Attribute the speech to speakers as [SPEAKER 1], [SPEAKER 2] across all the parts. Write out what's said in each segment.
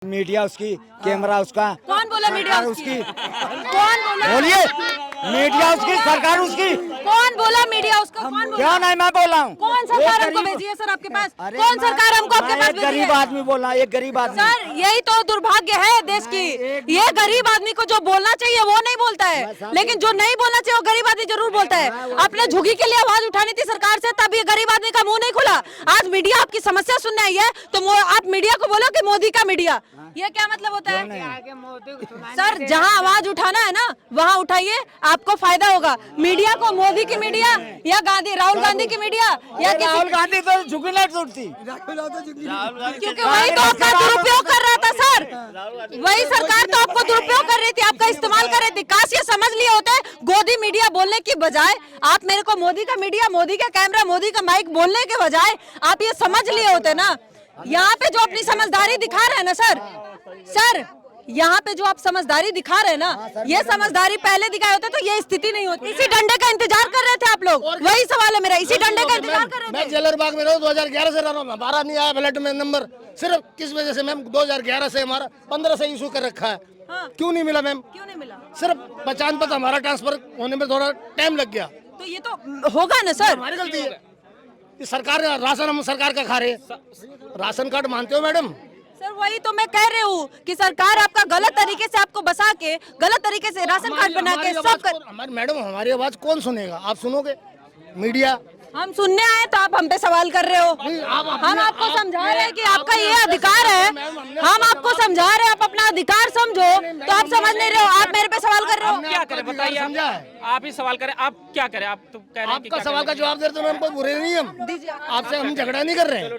[SPEAKER 1] Media उसकी, camera उसका।
[SPEAKER 2] कौन बोला मीडिया उसकी? कौन बोला?
[SPEAKER 1] बोलिए, मीडिया उसकी, सरकार उसकी।
[SPEAKER 2] कौन बोला मीडिया उसका? कौन बोला?
[SPEAKER 1] क्या नहीं, मैं बोला हूँ।
[SPEAKER 2] कौन सरकार हमको भेजी है सर आपके पास? कौन सरकार हमको आपके पास भेजी है?
[SPEAKER 1] गरीब आदमी बोला, एक गरीब आदमी।
[SPEAKER 2] सर यही तो दुर्भाग्य है देश की। ये गरीब आदमी को जो बोलना चाहिए वो नहीं बोलता है, लेकिन जो नहीं बोलना चाहिए वो गरीब आदमी जरूर बोलता है। आपने झुग्गी के लिए आवाज उठानी थी सरकार से, तब ये गरीब आदमी का मुंह नहीं खुला। आज मीडिया आपकी समस्या सुनने आई है तो आप मीडिया को बोलो कि मोदी का मीडिया, ये क्या मतलब होता है? सर जहाँ आवाज उठाना है ना वहाँ उठाइए, आपको फायदा होगा। मीडिया को मोदी की मीडिया या राहुल गांधी की मीडिया या
[SPEAKER 1] राहुल गांधी तो झुकी नहीं उठती,
[SPEAKER 2] क्योंकि वही तो आपका दुरुपयोग कर रहा था सर। वही सरकार तो आपको दुरुपयोग कर रही थी, आपका इस्तेमाल कर रही थी। काश ये समझ लिए होते गोदी मीडिया बोलने की बजाय, आप मेरे को मोदी का मीडिया, मोदी का कैमरा, मोदी का माइक बोलने के बजाय आप ये समझ लिए होते ना। यहाँ पे जो अपनी समझदारी दिखा रहे हैं ना सर यहाँ पे जो आप समझदारी दिखा रहे हैं ना, ये समझदारी पहले दिखाए होते तो ये स्थिति नहीं होती। इसी डंडे का इंतजार कर रहे थे आप लोग, वही सवाल है मेरा, इसी डंडे का इंतजार कर रहे थे।
[SPEAKER 3] मैं जेलर बाग में रहूं, 2011 से रह रहा हूँ, हमारा नहीं आया बैलेट में नंबर। सिर्फ किस वजह से मैम? 2011 से हमारा 15 से इशू कर रखा है।
[SPEAKER 2] हाँ।
[SPEAKER 3] क्यों नहीं मिला मैम?
[SPEAKER 2] क्यों नहीं मिला?
[SPEAKER 3] सिर्फ पहचान पत्र हमारा ट्रांसफर होने में थोड़ा टाइम लग गया।
[SPEAKER 2] तो ये तो होगा ना सर,
[SPEAKER 3] हमारी गलती है। सरकार राशन हम सरकार का खा रहे हैं। राशन कार्ड मानते हो मैडम?
[SPEAKER 2] सर वही तो मैं कह रही हूँ कि सरकार आपका गलत तरीके से आपको बसा के, गलत तरीके से राशन कार्ड बना के सब कर।
[SPEAKER 3] मैडम हमारी आवाज कौन सुनेगा? आप सुनोगे? मीडिया
[SPEAKER 2] हम सुनने आए तो आप हम पे सवाल कर रहे हो। हम आपको समझा रहे हैं कि आपका ये अधिकार है, हम आपको समझा रहे हैं, आप अपना अधिकार समझो, तो आप समझ नहीं रहे हो, आप मेरे पे सवाल कर रहे हो।
[SPEAKER 4] क्या करें बताइए?
[SPEAKER 3] समझा है?
[SPEAKER 4] आप ही सवाल करें, आप क्या करें? आप तो कह रहे हैं
[SPEAKER 3] आपका सवाल का जवाब दे रहे तो हम कोई बुरे नहीं, हम आपसे हम झगड़ा नहीं कर रहे हैं।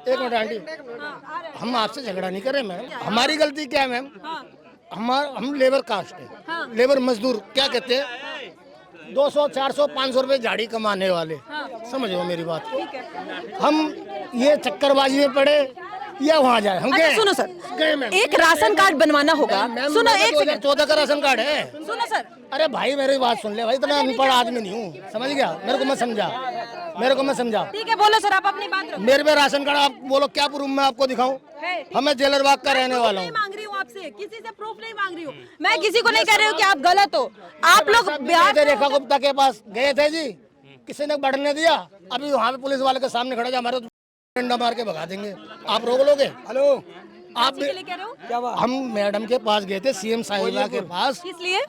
[SPEAKER 3] एक मिनट आंटी, हम आपसे झगड़ा नहीं कर रहे मैम। हमारी गलती क्या है मैम? हम लेबर कास्ट है, लेबर मजदूर क्या कहते हैं, 200, 400, 500 रुपए झाड़ी कमाने वाले। समझो मेरी बात। हम ये चक्करबाजी में पड़े या वहाँ जाए? हम गए।
[SPEAKER 2] सुनो सर, एक राशन कार्ड बनवाना होगा। सुनो,
[SPEAKER 3] 2014 का राशन कार्ड है।
[SPEAKER 2] सुनो सर,
[SPEAKER 3] अरे भाई मेरी बात सुन ले भाई, इतना अनपढ़ आदमी नहीं हूँ, समझ गया? मेरे को मैं समझा।
[SPEAKER 2] ठीक है बोलो सर, आप अपनी बात रखो।
[SPEAKER 3] मेरे पे राशन कार्ड, आप बोलो क्या प्रूफ मैं आपको दिखाऊं? हमें जेलर बाग का रहने वाला हूँ।
[SPEAKER 2] मांग रही हूँ आपसे, किसी से प्रूफ नहीं मांग रही हूँ मैं, किसी को नहीं कह रही हूँ कि आप गलत हो। आप लोग बिहार
[SPEAKER 3] से रेखा गुप्ता के पास गए थे जी, किसी ने बढ़ने दिया। अभी वहाँ पे पुलिस वाले के सामने खड़ा, हमारे डंडा मार के भगा देंगे। आप रोक लोगे? हेलो, आप
[SPEAKER 2] कह रहे हो?
[SPEAKER 3] क्या बात? हम मैडम के पास गए थे, सीएम साहिबा के पास।
[SPEAKER 2] इसलिए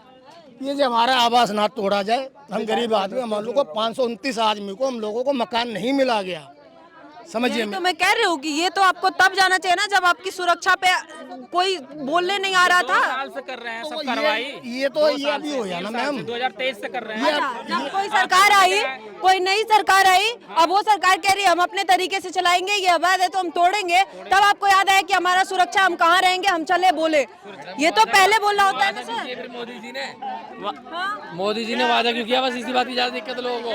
[SPEAKER 3] ये जो हमारा आवास ना तोड़ा जाए, हम गरीब आदमी, हम लोगों को 529 आदमी को, हम लोगों को मकान नहीं मिला गया। समझिए,
[SPEAKER 2] तो मैं कह रही हूँ कि ये तो आपको तब जाना चाहिए ना जब आपकी सुरक्षा पे कोई बोलने नहीं आ रहा था।
[SPEAKER 4] साल से कर रहे हैं सब कार्रवाई।
[SPEAKER 3] ये तो ये अभी हो गया ना मैम,
[SPEAKER 4] 2023 से कर रहे हैं।
[SPEAKER 2] जब कोई सरकार आई, कोई नई सरकार आई, अब वो सरकार कह रही है हम अपने तरीके से चलाएंगे, ये अवैध है तो हम तोड़ेंगे, तब आपको याद आया कि हमारा सुरक्षा, हम कहाँ रहेंगे, हम चले बोले। ये तो पहले बोलना होता है ना सर।
[SPEAKER 5] मोदी जी ने वादा क्यों किया? बस इसी बात की ज्यादा दिक्कत लोगों को।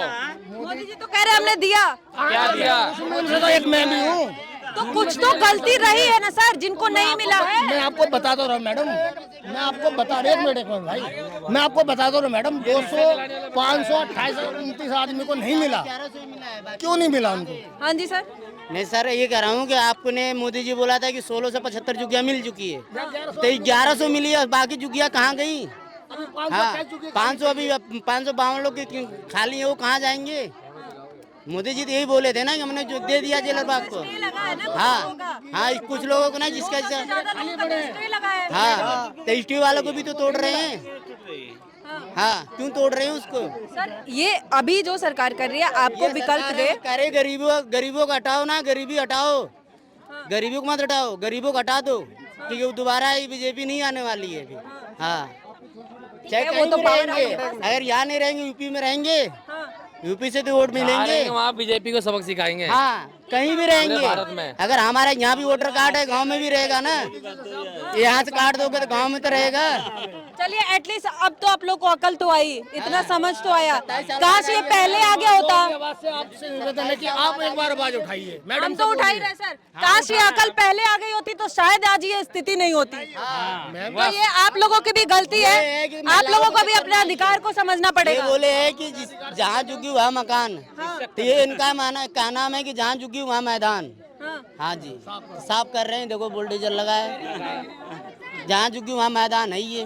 [SPEAKER 2] मोदी जी तो कह रहे हमने दिया।
[SPEAKER 5] क्या दिया?
[SPEAKER 3] उसमें तो एक मैं भी हूँ।
[SPEAKER 2] तो कुछ तो गलती रही है ना सर, जिनको नहीं मिला है।
[SPEAKER 3] मैं आपको बता दो रहा हूँ मैडम, मैं आपको बता रहा हूँ, एक मिनट भाई, मैं आपको बता दो रहा हूँ मैडम, 200, 500, 28, 29 आदमी को नहीं मिला। क्यों नहीं मिला उनको?
[SPEAKER 2] हाँ जी सर।
[SPEAKER 6] नहीं सर, ये कह रहा हूँ कि आपने मोदी जी बोला था कि 16 से 75 जुगिया मिल चुकी है, तो 1100 मिली है, बाकी जुगिया कहाँ गई? हाँ, 500 अभी 552 लोग खाली है, वो कहाँ जाएंगे? मोदी जी तो यही बोले थे ना कि हमने जो दे दिया जेलर बाग को। हाँ, कुछ लोगों को ना जिसका हाँ, तो स्टीव वालों को भी तो तोड़ रहे हैं। हाँ, क्यों तोड़ रहे हैं उसको?
[SPEAKER 2] सर ये अभी जो सरकार कर रही है, आपको विकल्प दे,
[SPEAKER 6] करे गरीबों को हटाओ ना, गरीबी हटाओ, गरीबी को मत हटाओ, गरीबों को हटा दो, क्योंकि वो दोबारा बीजेपी नहीं आने वाली है अभी। हाँ, चाहे कहीं भी रहेंगे, अगर यहाँ नहीं रहेंगे, यूपी में रहेंगे, यूपी से तो वोट मिलेंगे,
[SPEAKER 5] वहाँ बीजेपी को सबक सिखाएंगे।
[SPEAKER 6] हाँ, कहीं भी रहेंगे।
[SPEAKER 5] भारत में
[SPEAKER 6] अगर हमारा यहाँ भी वोटर कार्ड है, गांव में भी रहेगा ना, यहाँ से काट दोगे तो गांव में तो रहेगा।
[SPEAKER 2] चलिए एटलीस्ट अब तो आप लोग को अकल तो आई, इतना समझ तो आया। काश ये पहले आ गया होता।
[SPEAKER 3] आपसे निवेदन है कि आप एक बार आवाज उठाइए मैडम।
[SPEAKER 2] हम तो उठा ही रहे सर, काश ये अकल पहले आ गई होती तो शायद आज ये स्थिति नहीं होती। तो ये आप लोगों की भी गलती है, आप लोगों को भी अपने अधिकार को समझना
[SPEAKER 6] ये
[SPEAKER 2] पड़ेगा।
[SPEAKER 6] बोले है कि जहाँ झुकी वहाँ मकान, तो ये इनका माना क्या नाम है कि जहाँ झुकी वहाँ मैदान। हाँ जी, साफ कर रहे हैं। देखो बुलडोजर लगा है, जहाँ झुकी वहाँ मैदान है ये।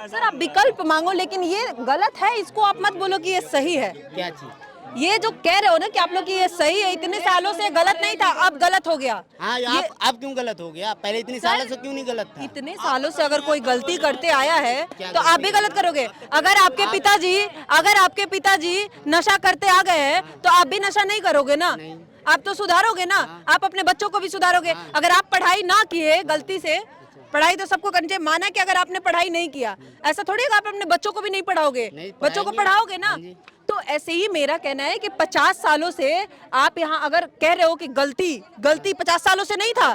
[SPEAKER 2] सर आप विकल्प मांगो, लेकिन ये गलत है, इसको आप मत बोलो कि ये सही है।
[SPEAKER 6] क्या चीज?
[SPEAKER 2] ये जो कह रहे हो ना कि आप लोग की ये सही है, इतने सालों से गलत नहीं था, अब गलत हो गया।
[SPEAKER 6] हाँ, आप क्यों गलत हो गया? पहले इतनी सालों से क्यों नहीं गलत था?
[SPEAKER 2] इतने सालों से अगर कोई गलती करते आया है तो आप भी गलत करोगे। अगर आपके पिताजी नशा करते आ गए हैं तो आप भी नशा नहीं करोगे ना? आप तो सुधारोगे ना, आप अपने बच्चों को भी सुधारोगे। अगर आप पढ़ाई ना किए गलती से, पढ़ाई तो सबको करनी चाहिए, माना कि अगर आपने पढ़ाई नहीं किया, ऐसा थोड़ी है कि आप अपने बच्चों को भी नहीं पढ़ाओगे, बच्चों को पढ़ाओगे ना। तो ऐसे ही मेरा कहना है कि 50 सालों से आप यहाँ अगर कह रहे हो कि गलती 50 सालों से नहीं था,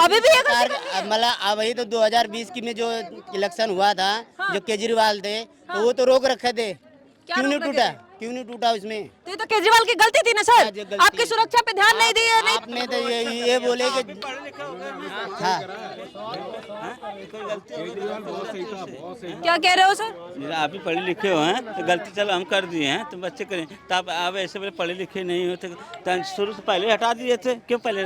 [SPEAKER 2] अभी भी ये गलती।
[SPEAKER 6] मतलब वही तो 2020 की में जो इलेक्शन हुआ था, जो केजरीवाल थे, तो वो तो रोक रखे थे, क्यों नहीं टूटा उसमें?
[SPEAKER 2] तो ये तो केजरीवाल की गलती थी ना सर, आपकी सुरक्षा पे ध्यान नहीं दिए। नहीं,
[SPEAKER 6] आपने तो ये बोले कि हाँ,
[SPEAKER 2] क्या कह रहे हो सर?
[SPEAKER 7] आप ही पढ़े लिखे हो हैं तो गलती चलो हम कर दिए हैं तो बच्चे करें, तो आप ऐसे बोले पढ़े लिखे नहीं हो तो शुरू से पहले हटा दिए थे, क्यों पहले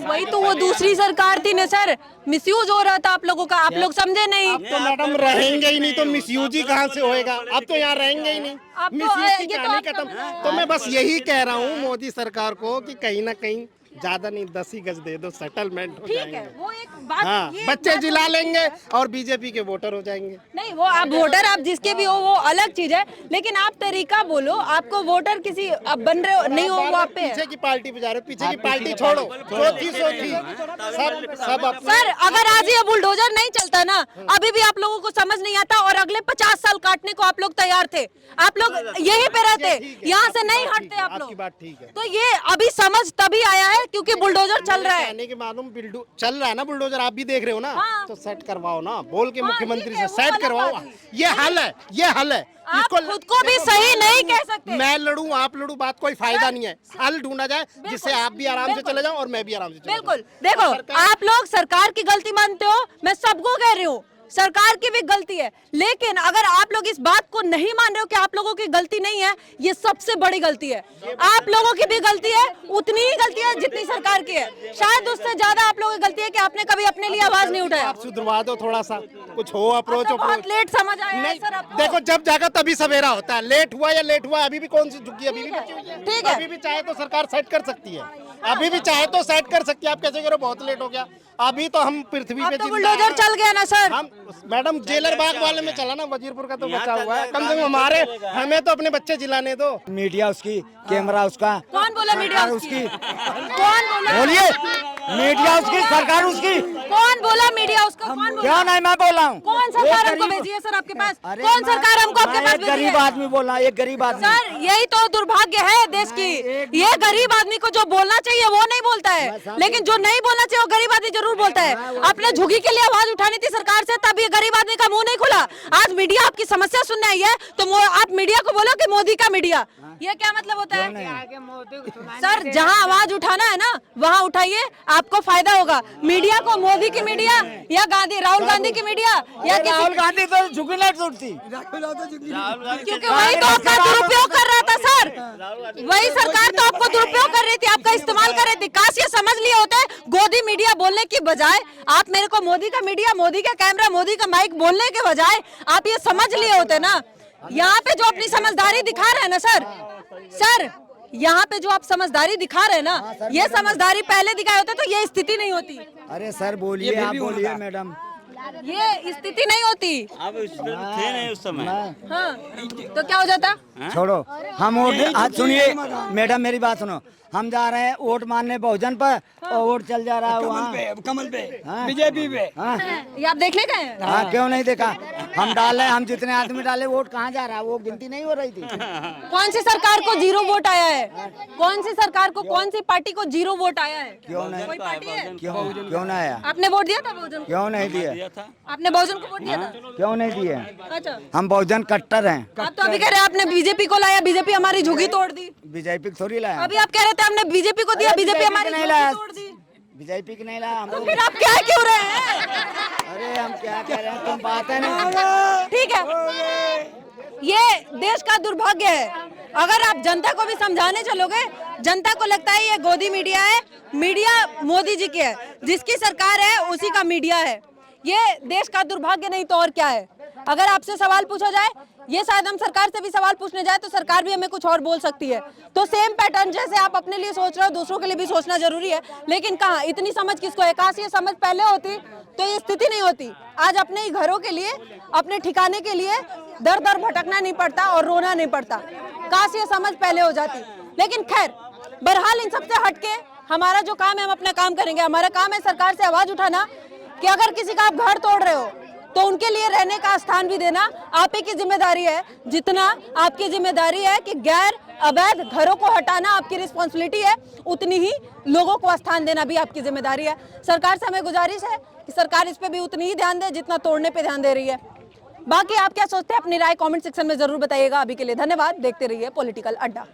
[SPEAKER 2] वही तो वो दूसरी सरकार थी ना सर, मिसयूज हो रहा था आप लोगों का, आप लोग समझे नहीं।
[SPEAKER 3] तो मैडम रहेंगे ही नहीं तो मिसयूज ही कहाँ से होएगा? अब तो यहाँ रहेंगे ही नहीं, मिसयूज की कहानी खत्म। तो मैं बस यही कह रहा हूँ मोदी सरकार को कि कहीं ना कहीं ज्यादा नहीं 10 ही गज दे दो, सेटलमेंट हो जाएंगे।
[SPEAKER 2] वो एक बात,
[SPEAKER 3] हाँ, बच्चे जिला लेंगे और बीजेपी के वोटर हो जाएंगे।
[SPEAKER 2] नहीं, वो आप वोटर आप जिसके भी हो वो अलग चीज है, लेकिन आप तरीका बोलो, आपको वोटर किसी अब बन रहे हो नहीं हो, वो आप पे
[SPEAKER 3] पीछे की पार्टी पे जा रहे हो, पीछे की पार्टी छोड़ो, चौथी सब
[SPEAKER 2] सर अगर आज ये बुलडोजर नहीं चलता ना, अभी भी आप लोगों को समझ नहीं आता और अगले 50 साल काटने को आप लोग तैयार थे, आप लोग यहीं पे रहते, यहाँ से नहीं हटते आप लोग।
[SPEAKER 3] बात ठीक है।
[SPEAKER 2] तो ये अभी समझ तभी आया है क्योंकि बुलडोजर चल रहा है।
[SPEAKER 3] कहने के मालूम चल रहा है ना बुलडोजर, आप भी देख रहे हो ना।
[SPEAKER 2] हाँ।
[SPEAKER 3] तो सेट करवाओ ना, बोल के मुख्यमंत्री
[SPEAKER 2] ठीक है,
[SPEAKER 3] से
[SPEAKER 2] वो
[SPEAKER 3] सेट
[SPEAKER 2] अलग
[SPEAKER 3] करवाओ।
[SPEAKER 2] बात है।
[SPEAKER 3] ये हल है।
[SPEAKER 2] आप खुद को भी सही नहीं कह सकते।
[SPEAKER 3] मैं लड़ूं आप लड़ूं, बात कोई फायदा नहीं है। हल ढूंढा जाए जिससे आप भी आराम से चले जाओ और मैं भी आराम से चले जाऊं।
[SPEAKER 2] बिल्कुल, देखो आप लोग सरकार की गलती मानते हो, मैं सबको कह रही हूँ सरकार की भी गलती है, लेकिन अगर आप लोग इस बात को नहीं मान रहे हो कि आप लोगों की गलती नहीं है, ये सबसे बड़ी गलती है। आप लोगों की भी गलती है, उतनी ही गलती है जितनी सरकार की है, शायद उससे ज्यादा आप लोगों की गलती है कि आपने कभी अपने लिए आवाज नहीं उठाया।
[SPEAKER 3] आप सुधरवा दो थोड़ा सा, कुछ हो अप्रोच।
[SPEAKER 2] बहुत लेट समझ आया है सर आपको।
[SPEAKER 3] देखो जब जागा तभी सवेरा होता है, लेट हुआ या लेट हुआ, अभी भी कौन सी झुकी, अभी भी
[SPEAKER 2] ठीक है।
[SPEAKER 3] अभी भी चाहे तो सरकार सेट कर सकती है, अभी भी चाहे तो सेट कर सकती है। आप कैसे करो बहुत लेट हो गया, अभी तो हम पृथ्वी पे
[SPEAKER 2] तो बुलडोजर चल गया ना सर।
[SPEAKER 3] हम मैडम जेलर बाग वाले में चला ना, वजीरपुर का तो बचा हुआ है, कम से कम हमारे हमें तो अपने बच्चे जिलाने दो।
[SPEAKER 1] मीडिया उसकी, कैमरा उसका।
[SPEAKER 2] कौन बोला मीडिया उसकी? कौन बोला?
[SPEAKER 1] बोलिए, मीडिया उसकी, सरकार उसकी।
[SPEAKER 2] कौन बोला मीडिया उसका? कौन बोला?
[SPEAKER 1] क्या नहीं, मैं बोल रहा हूँ।
[SPEAKER 2] कौन सरकार हमको भेजी है सर आपके पास? कौन सरकार हमको आपके पास भेजी है?
[SPEAKER 1] गरीब आदमी बोल रहा है, एक गरीब आदमी।
[SPEAKER 2] सर यही तो दुर्भाग्य है देश की, ये गरीब आदमी को जो बोलना चाहिए वो नहीं बोलता है, लेकिन जो नहीं बोलना चाहिए वो गरीब आदमी जरूर बोलता है। अपने झुग्गी के लिए आवाज उठानी थी सरकार से, तब ये गरीब आदमी का मुंह नहीं खुला। आज मीडिया आपकी समस्या सुनने आई है तो आप मीडिया को बोलो कि मोदी का मीडिया, ये क्या मतलब होता है? सर जहां आवाज उठाना है ना वहां उठाइए, आपको फायदा होगा। मीडिया को मोदी की मीडिया या राहुल गांधी की मीडिया या
[SPEAKER 1] राहुल गांधी तो झुकी नहीं टूटती,
[SPEAKER 2] क्योंकि वही तो आपका दुरुपयोग कर रहा था सर, वही सरकार तो आपको दुरुपयोग कर रही थी, आपका इस्तेमाल कर रही थी। काश ये समझ लिए होते, गोदी मीडिया बोलने की बजाय आप मेरे को मोदी का मीडिया, मोदी का कैमरा, मोदी का माइक बोलने के बजाय आप ये समझ लिए होते ना। यहाँ पे जो अपनी समझदारी दिखा रहे हैं ना सर, यहाँ पे जो आप समझदारी दिखा रहे हैं ना, ये समझदारी पहले दिखाए होते तो ये स्थिति नहीं होती।
[SPEAKER 1] अरे सर बोलिए, आप बोलिए मैडम,
[SPEAKER 2] ये स्थिति नहीं होती।
[SPEAKER 7] आप थे नहीं उस समय।
[SPEAKER 2] हाँ, तो क्या हो जाता?
[SPEAKER 1] छोड़ो हम वोट, सुनिए मैडम मेरी बात सुनो, हम जा रहे हैं वोट मारने बहुजन पर और वोट चल जा रहा है वहाँ
[SPEAKER 8] कमल पे, बीजेपी पे।
[SPEAKER 2] ये आप देखने गए हैं?
[SPEAKER 1] हाँ, क्यों नहीं देखा? हम डाले, हम जितने आदमी डाले वोट कहाँ जा रहा है, वो गिनती नहीं हो रही थी।
[SPEAKER 2] कौन सी सरकार को 0 वोट आया है? कौन सी सरकार को, कौन सी पार्टी को 0 वोट आया है?
[SPEAKER 1] क्यों नहीं?
[SPEAKER 2] कोई पार्टी है?
[SPEAKER 1] क्यों नहीं आया?
[SPEAKER 2] आपने वोट दिया था बहुजन को?
[SPEAKER 1] क्यों नहीं दिए?
[SPEAKER 2] आपने बहुजन को वोट दिया था?
[SPEAKER 1] क्यों नहीं दिए?
[SPEAKER 2] अच्छा,
[SPEAKER 1] हम बहुजन कट्टर हैं।
[SPEAKER 2] आप तो अभी कह रहे हैं आपने बीजेपी को लाया, बीजेपी हमारी झुग्गी तोड़ दी।
[SPEAKER 1] बीजेपी थोड़ी लाया,
[SPEAKER 2] अभी आप कह रहे थे हमने बीजेपी को दिया, बीजेपी हमारी
[SPEAKER 1] नहीं
[SPEAKER 2] झुग्गी
[SPEAKER 1] लाया,
[SPEAKER 2] तोड़ दी।
[SPEAKER 1] बीजेपी की नहीं लाया हम।
[SPEAKER 2] तो फिर आप क्या क्यों रहे हैं?
[SPEAKER 1] अरे हम क्या कह रहे हैं, तुम बात है नहीं।
[SPEAKER 2] ठीक है, ये देश का दुर्भाग्य है। अगर आप जनता को भी समझाने चलोगे, जनता को लगता है ये गोदी मीडिया है, मीडिया मोदी जी की है, जिसकी सरकार है उसी का मीडिया है। ये देश का दुर्भाग्य नहीं तो और क्या है। अगर आपसे सवाल पूछा जाए, ये शायद हम सरकार से भी सवाल पूछने जाए तो सरकार भी हमें कुछ और बोल सकती है। तो सेम पैटर्न जैसे आप अपने लिए सोच रहे हो, दूसरों के लिए भी सोचना जरूरी है। लेकिन कहाँ, इतनी समझ किसको है? काश ये समझ पहले होती तो ये स्थिति नहीं होती। आज अपने ही घरों के लिए, अपने ठिकाने के लिए दर दर भटकना नहीं पड़ता और रोना नहीं पड़ता। काश ये समझ पहले हो जाती। लेकिन खैर, बहरहाल इन सबसे हटके हमारा जो काम है, हम अपना काम करेंगे। हमारा काम है सरकार से आवाज उठाना कि अगर किसी का आप घर तोड़ रहे हो तो उनके लिए रहने का स्थान भी देना आप ही की जिम्मेदारी है। जितना आपकी जिम्मेदारी है कि गैर अवैध घरों को हटाना आपकी रिस्पॉन्सिबिलिटी है, उतनी ही लोगों को स्थान देना भी आपकी जिम्मेदारी है। सरकार से हमें गुजारिश है कि सरकार इस पे भी उतनी ही ध्यान दे जितना तोड़ने पे ध्यान दे रही है। बाकी आप क्या सोचते हैं, अपनी राय कमेंट सेक्शन में जरूर बताइएगा। अभी के लिए धन्यवाद। देखते रहिए पॉलिटिकल अड्डा।